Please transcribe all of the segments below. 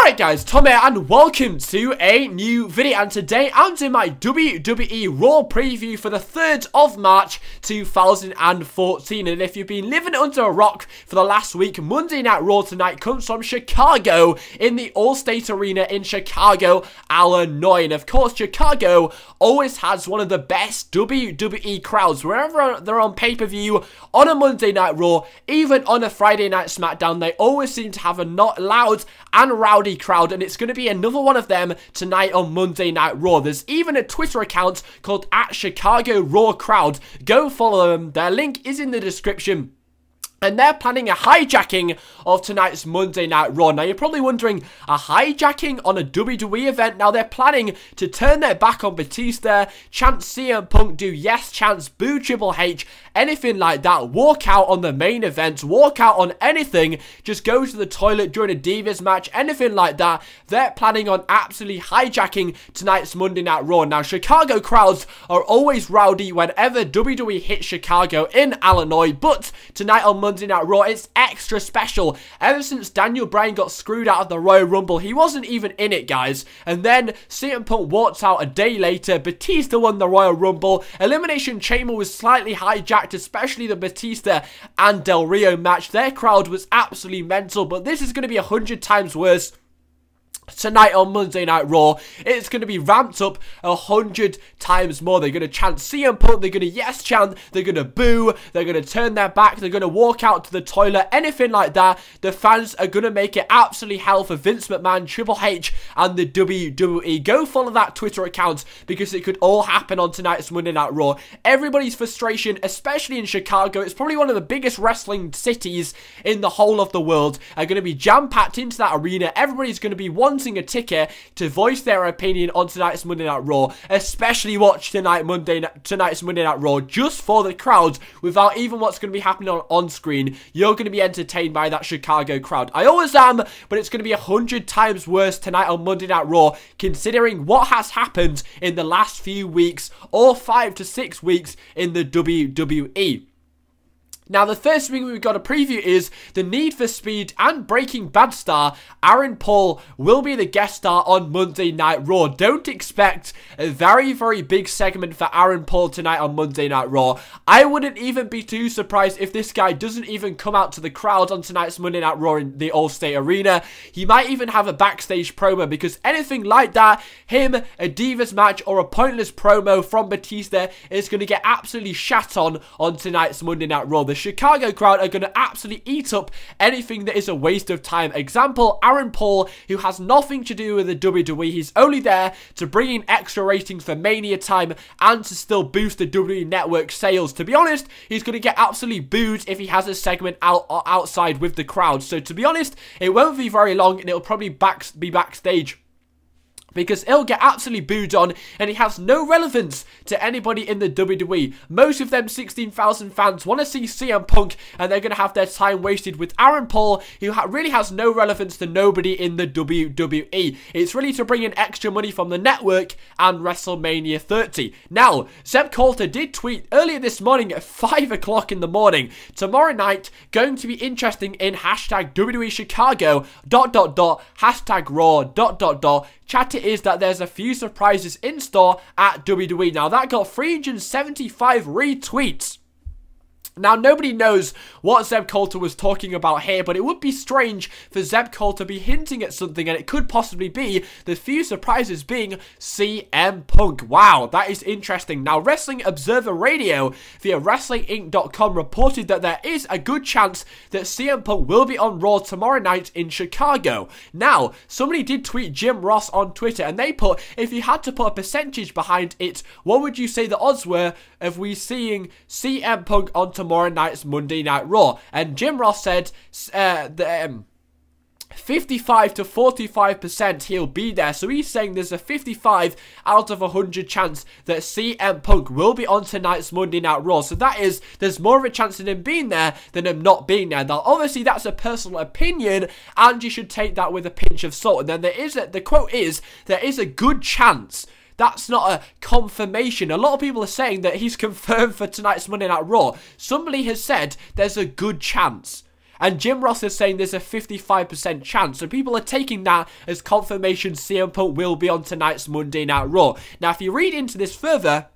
Alright guys, Tom here and welcome to a new video, and today I'm doing my WWE Raw preview for the 3rd of March 2014. And if you've been living under a rock for the last week, Monday Night Raw tonight comes from Chicago in the All-State Arena in Chicago, Illinois. And of course, Chicago always has one of the best WWE crowds. Wherever they're on pay-per-view, on a Monday Night Raw, even on a Friday Night SmackDown, they always seem to have a not loud and rowdy crowd, and it's going to be another one of them tonight on Monday Night Raw. There's even a Twitter account called @ChicagoRawCrowd. Go follow them. Their link is in the description. And they're planning a hijacking of tonight's Monday Night Raw. Now, you're probably wondering, a hijacking on a WWE event? Now, they're planning to turn their back on Batista, chant CM Punk, do yes chants, boo Triple H, anything like that. Walk out on the main event, walk out on anything, just go to the toilet during a Divas match, anything like that. They're planning on absolutely hijacking tonight's Monday Night Raw. Now, Chicago crowds are always rowdy whenever WWE hits Chicago in Illinois, but tonight on Monday Night Raw, it's extra special. Ever since Daniel Bryan got screwed out of the Royal Rumble, he wasn't even in it, guys. And then CM Punk walked out a day later. Batista won the Royal Rumble. Elimination Chamber was slightly hijacked, especially the Batista and Del Rio match. Their crowd was absolutely mental, but this is going to be 100 times worse. Tonight on Monday Night Raw, it's going to be ramped up 100 times more. They're going to chant CM Punk, they're going to yes chant, they're going to boo, they're going to turn their back, they're going to walk out to the toilet, anything like that. The fans are going to make it absolutely hell for Vince McMahon, Triple H, and the WWE. Go follow that Twitter account, because it could all happen on tonight's Monday Night Raw. Everybody's frustration, especially in Chicago, it's probably one of the biggest wrestling cities in the whole of the world, are going to be jam-packed into that arena. Everybody's going to be wanting a ticket to voice their opinion on tonight's Monday Night Raw. Especially watch tonight's Monday Night Raw just for the crowd, without even what's going to be happening on screen. You're going to be entertained by that Chicago crowd. I always am, but it's going to be 100 times worse tonight on Monday Night Raw, considering what has happened in the last few weeks, or 5 to 6 weeks in the WWE. Now, the first thing we've got to preview is the Need for Speed and Breaking Bad star Aaron Paul will be the guest star on Monday Night Raw. Don't expect a very, very big segment for Aaron Paul tonight on Monday Night Raw. I wouldn't even be too surprised if this guy doesn't even come out to the crowd on tonight's Monday Night Raw in the All-State Arena. He might even have a backstage promo, because anything like that, him, a Divas match, or a pointless promo from Batista is going to get absolutely shat on tonight's Monday Night Raw. The Chicago crowd are going to absolutely eat up anything that is a waste of time. Example, Aaron Paul, who has nothing to do with the WWE. He's only there to bring in extra ratings for Mania time and to still boost the WWE Network sales. To be honest, he's going to get absolutely booed if he has a segment outside with the crowd. So to be honest, it won't be very long, and it'll probably be backstage, because he'll get absolutely booed on, and he has no relevance to anybody in the WWE. Most of them 16,000 fans want to see CM Punk, and they're going to have their time wasted with Aaron Paul, who really has no relevance to nobody in the WWE. It's really to bring in extra money from the network and WrestleMania 30. Now, Zeb Coulter did tweet earlier this morning at 5 o'clock in the morning, tomorrow night, going to be interesting in hashtag WWE Chicago, .. hashtag Raw, .. Chatter is that there's a few surprises in store at WWE. Now, that got 375 retweets. Now, nobody knows what Zeb Coulter was talking about here, but it would be strange for Zeb Coulter to be hinting at something, and it could possibly be the few surprises being CM Punk. Wow, that is interesting. Now, Wrestling Observer Radio via WrestlingInc.com reported that there is a good chance that CM Punk will be on Raw tomorrow night in Chicago. Now, somebody did tweet Jim Ross on Twitter, and they put, if you had to put a percentage behind it, what would you say the odds were of we seeing CM Punk on tomorrow night's Monday Night Raw? And Jim Ross said 55 to 45% he'll be there. So he's saying there's a 55 out of 100 chance that CM Punk will be on tonight's Monday Night Raw. So that is, there's more of a chance of him being there than him not being there. Now, obviously, that's a personal opinion, and you should take that with a pinch of salt. And then the quote is, there is a good chance. That's not a confirmation. A lot of people are saying that he's confirmed for tonight's Monday Night Raw. Somebody has said there's a good chance. And Jim Ross is saying there's a 55% chance. So people are taking that as confirmation CM Punk will be on tonight's Monday Night Raw. Now, if you read into this further,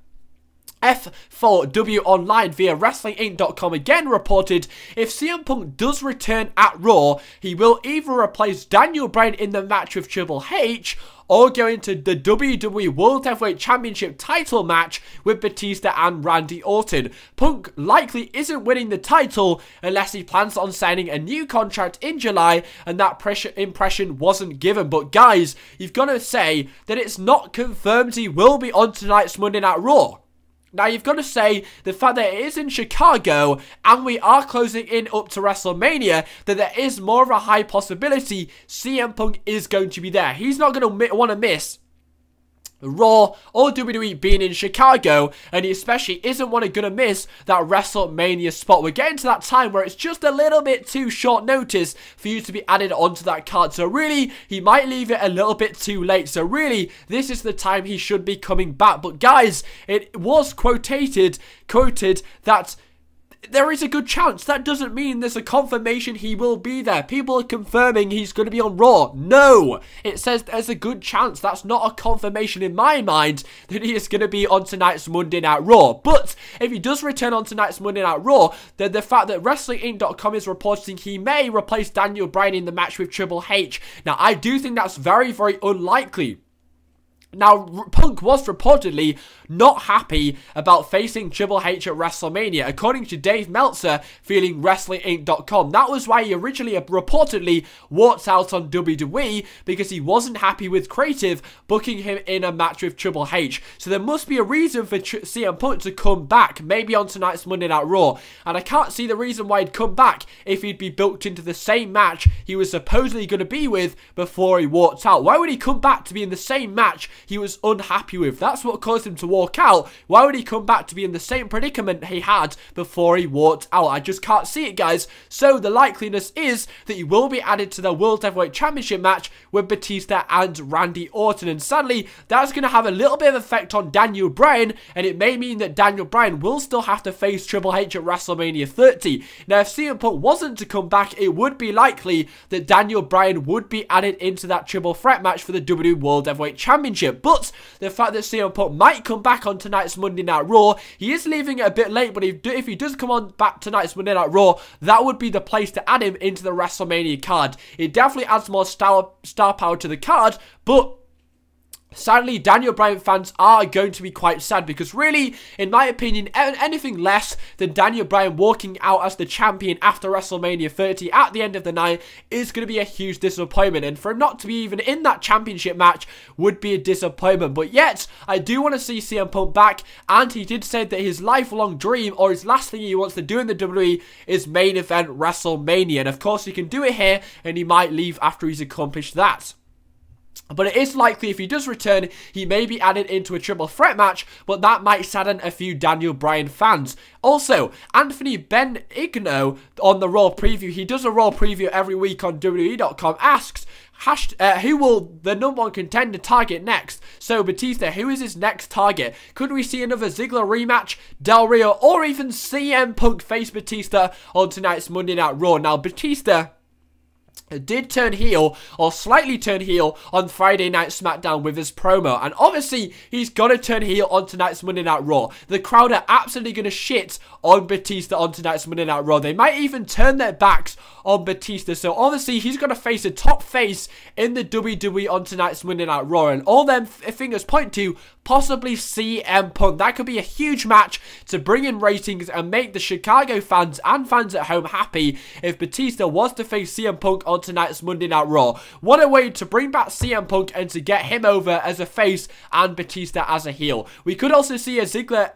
F4W Online via WrestlingInc.com again reported if CM Punk does return at Raw, he will either replace Daniel Bryan in the match with Triple H or go into the WWE World Heavyweight Championship title match with Batista and Randy Orton. Punk likely isn't winning the title unless he plans on signing a new contract in July, and that impression wasn't given. But guys, you've got to say that it's not confirmed he will be on tonight's Monday Night Raw. Now, you've got to say the fact that it is in Chicago and we are closing in up to WrestleMania, that there is more of a high possibility CM Punk is going to be there. He's not going to want to miss Raw or WWE being in Chicago, and he especially isn't going to miss that WrestleMania spot. We're getting to that time where it's just a little bit too short notice for you to be added onto that card. So really, he might leave it a little bit too late. So really, this is the time he should be coming back. But guys, it was quoted that there is a good chance. That doesn't mean there's a confirmation he will be there. People are confirming he's going to be on Raw. No, it says there's a good chance. That's not a confirmation in my mind that he is going to be on tonight's Monday Night Raw. But if he does return on tonight's Monday Night Raw, then the fact that WrestlingInc.com is reporting he may replace Daniel Bryan in the match with Triple H. Now, I do think that's very, very unlikely. Now, Punk was reportedly not happy about facing Triple H at WrestleMania, according to Dave Meltzer, feeling WrestlingInc.com. That was why he originally reportedly walked out on WWE, because he wasn't happy with creative booking him in a match with Triple H. So there must be a reason for CM Punk to come back, maybe on tonight's Monday Night Raw. And I can't see the reason why he'd come back if he'd be booked into the same match he was supposedly going to be with before he walked out. Why would he come back to be in the same match he was unhappy with? That's what caused him to walk out. Why would he come back to be in the same predicament he had before he walked out? I just can't see it, guys. So the likeliness is that he will be added to the World Heavyweight Championship match with Batista and Randy Orton. And sadly, that's going to have a little bit of effect on Daniel Bryan, and it may mean that Daniel Bryan will still have to face Triple H at WrestleMania 30. Now, if CM Punk wasn't to come back, it would be likely that Daniel Bryan would be added into that triple threat match for the WWE World Heavyweight Championship. But the fact that CM Punk might come back on tonight's Monday Night Raw, he is leaving it a bit late, but if he does come on back tonight's Monday Night Raw, that would be the place to add him into the WrestleMania card. It definitely adds more star power to the card, but sadly, Daniel Bryan fans are going to be quite sad, because really, in my opinion, anything less than Daniel Bryan walking out as the champion after WrestleMania 30 at the end of the night is going to be a huge disappointment. And for him not to be even in that championship match would be a disappointment. But yet, I do want to see CM Punk back, and he did say that his lifelong dream, or his last thing he wants to do in the WWE, is main event WrestleMania. And of course, he can do it here, and he might leave after he's accomplished that. But it is likely if he does return, he may be added into a triple threat match, but that might sadden a few Daniel Bryan fans. Also, Anthony Benigno on the Raw preview, he does a Raw preview every week on WWE.com, asks, who will the number one contender target next? So Batista, who is his next target? Could we see another Ziggler rematch, Del Rio, or even CM Punk face Batista on tonight's Monday Night Raw? Now, Batista did turn heel, or slightly turn heel, on Friday Night SmackDown with his promo, and obviously he's gonna turn heel on tonight's Monday Night Raw. The crowd are absolutely gonna shit on Batista on tonight's Monday Night Raw. They might even turn their backs on Batista, so obviously he's gonna face a top face in the WWE on tonight's Monday Night Raw, and all them fingers point to possibly CM Punk. That could be a huge match to bring in ratings and make the Chicago fans and fans at home happy if Batista was to face CM Punk on tonight's Monday Night Raw. What a way to bring back CM Punk and to get him over as a face and Batista as a heel. We could also see a Ziggler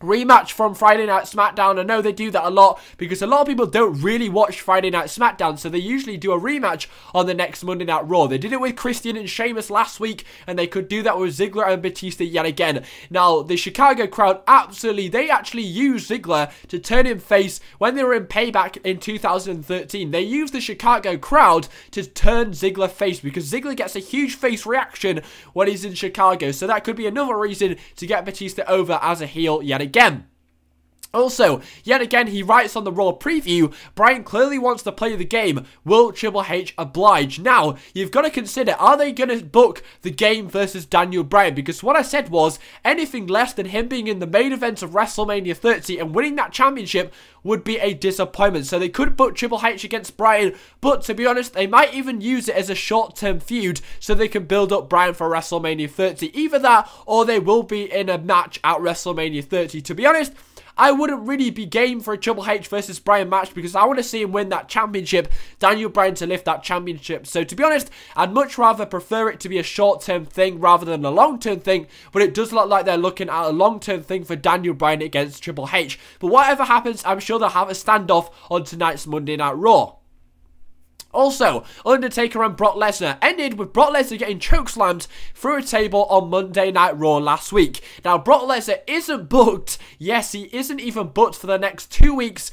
rematch from Friday Night SmackDown. I know they do that a lot because a lot of people don't really watch Friday Night SmackDown, so they usually do a rematch on the next Monday Night Raw. They did it with Christian and Sheamus last week, and they could do that with Ziggler and Batista yet again. Now, the Chicago crowd they actually used Ziggler to turn him face when they were in Payback in 2013. They used the Chicago crowd to turn Ziggler face because Ziggler gets a huge face reaction when he's in Chicago, so that could be another reason to get Batista over as a heel yet again. Also, yet again, he writes on the Raw preview, Bryan clearly wants to play the game. Will Triple H oblige? Now, you've got to consider, are they going to book the game versus Daniel Bryan? Because what I said was, anything less than him being in the main event of WrestleMania 30 and winning that championship would be a disappointment. So they could book Triple H against Bryan, but to be honest, they might even use it as a short-term feud so they can build up Bryan for WrestleMania 30. Either that, or they will be in a match at WrestleMania 30. To be honest, I wouldn't really be game for a Triple H versus Bryan match because I want to see him win that championship, Daniel Bryan to lift that championship. So to be honest, I'd much rather prefer it to be a short-term thing rather than a long-term thing, but it does look like they're looking at a long-term thing for Daniel Bryan against Triple H. But whatever happens, I'm sure they'll have a standoff on tonight's Monday Night Raw. Also, Undertaker and Brock Lesnar ended with Brock Lesnar getting chokeslammed through a table on Monday Night Raw last week. Now, Brock Lesnar isn't booked. Yes, he isn't even booked for the next 2 weeks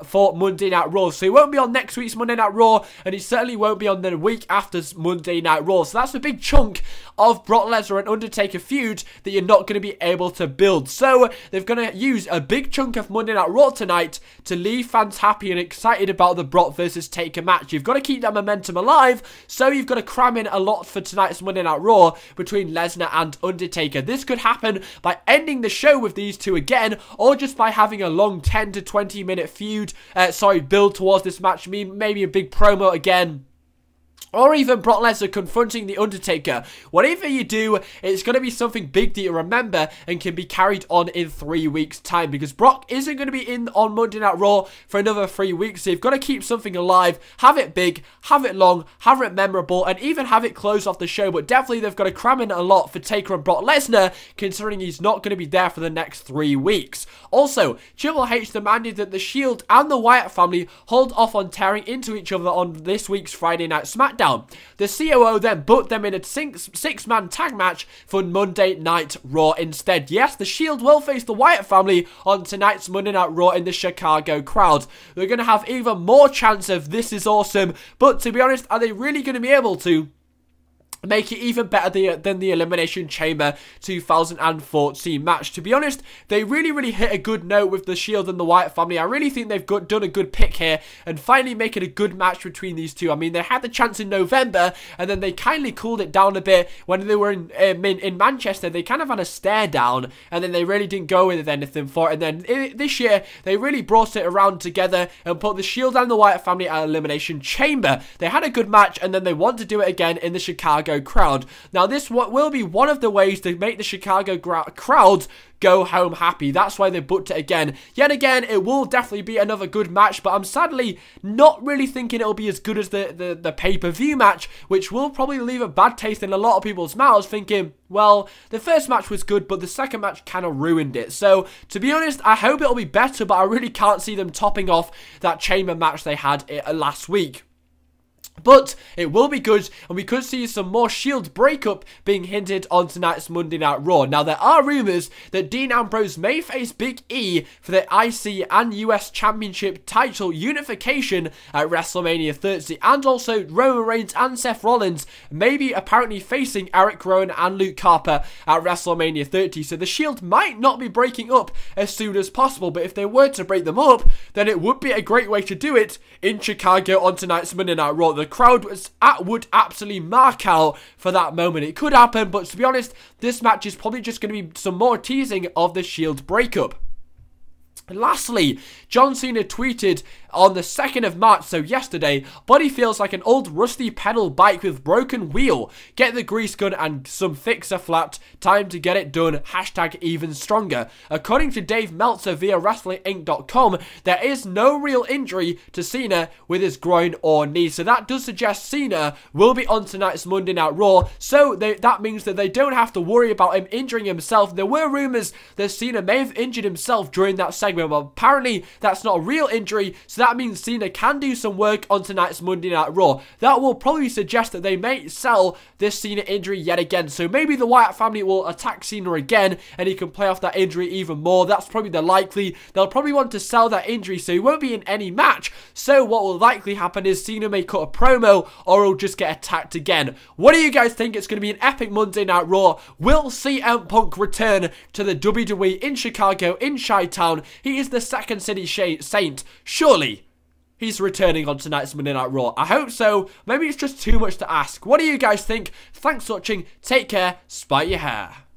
for Monday Night Raw. So he won't be on next week's Monday Night Raw, and he certainly won't be on the week after's Monday Night Raw. So that's a big chunk of Brock Lesnar and Undertaker feud that you're not going to be able to build. So they're going to use a big chunk of Monday Night Raw tonight to leave fans happy and excited about the Brock versus Taker match. You've got to keep that momentum alive, so you've got to cram in a lot for tonight's Monday Night Raw between Lesnar and Undertaker. This could happen by ending the show with these two again, or just by having a long 10 to 20 minute feud, build towards this match, maybe a big promo again. Or even Brock Lesnar confronting The Undertaker. Whatever you do, it's going to be something big that you remember and can be carried on in 3 weeks' time. Because Brock isn't going to be in on Monday Night Raw for another 3 weeks. So you've got to keep something alive, have it big, have it long, have it memorable, and even have it close off the show. But definitely they've got to cram in a lot for Taker and Brock Lesnar, considering he's not going to be there for the next 3 weeks. Also, Triple H demanded that the Shield and the Wyatt family hold off on tearing into each other on this week's Friday Night SmackDown. The COO then booked them in a six-man tag match for Monday Night Raw instead. Yes, the Shield will face the Wyatt family on tonight's Monday Night Raw in the Chicago crowd. They're going to have even more chance of this is awesome, but to be honest, are they really going to be able to make it even better than the Elimination Chamber 2014 match? To be honest, they really hit a good note with the Shield and the Wyatt family. I really think they've done a good pick here and finally making a good match between these two. I mean, they had the chance in November and then they kindly cooled it down a bit when they were in Manchester. They kind of had a stare down and then they really didn't go with anything for it. And then this year, they really brought it around together and put the Shield and the Wyatt family at Elimination Chamber. They had a good match and then they want to do it again in the Chicago crowd. Now this will be one of the ways to make the Chicago crowd go home happy. That's why they booked it again. Yet again, it will definitely be another good match, but I'm sadly not really thinking it'll be as good as the pay-per-view match, which will probably leave a bad taste in a lot of people's mouths, thinking, well, the first match was good, but the second match kind of ruined it. So, to be honest, I hope it'll be better, but I really can't see them topping off that Chamber match they had last week. But it will be good, and we could see some more Shield breakup being hinted on tonight's Monday Night Raw. Now, there are rumours that Dean Ambrose may face Big E for the IC and US Championship title unification at WrestleMania 30, and also Roman Reigns and Seth Rollins may be apparently facing Eric Rowan and Luke Harper at WrestleMania 30. So the Shield might not be breaking up as soon as possible, but if they were to break them up, then it would be a great way to do it in Chicago on tonight's Monday Night Raw. The crowd would absolutely mark out for that moment. It could happen, but to be honest, this match is probably just going to be some more teasing of the Shield breakup. And lastly, John Cena tweeted on the 2nd of March, so yesterday, body feels like an old rusty pedal bike with broken wheel. Get the grease gun and some fixer flat. Time to get it done. Hashtag even stronger. According to Dave Meltzer via WrestlingInc.com, there is no real injury to Cena with his groin or knee. So that does suggest Cena will be on tonight's Monday Night Raw. So that means that they don't have to worry about him injuring himself. There were rumors that Cena may have injured himself during that segment, but apparently that's not a real injury. So So that means Cena can do some work on tonight's Monday Night Raw. That will probably suggest that they may sell this Cena injury yet again. So maybe the Wyatt family will attack Cena again and he can play off that injury even more. That's probably the likely. They'll probably want to sell that injury so he won't be in any match. So what will likely happen is Cena may cut a promo or he'll just get attacked again. What do you guys think? It's going to be an epic Monday Night Raw. Will CM Punk return to the WWE in Chicago, in Chi-Town? He is the Second City Saint. Surely he's returning on tonight's Monday Night Raw. I hope so. Maybe it's just too much to ask. What do you guys think? Thanks for watching. Take care. Spite your hair.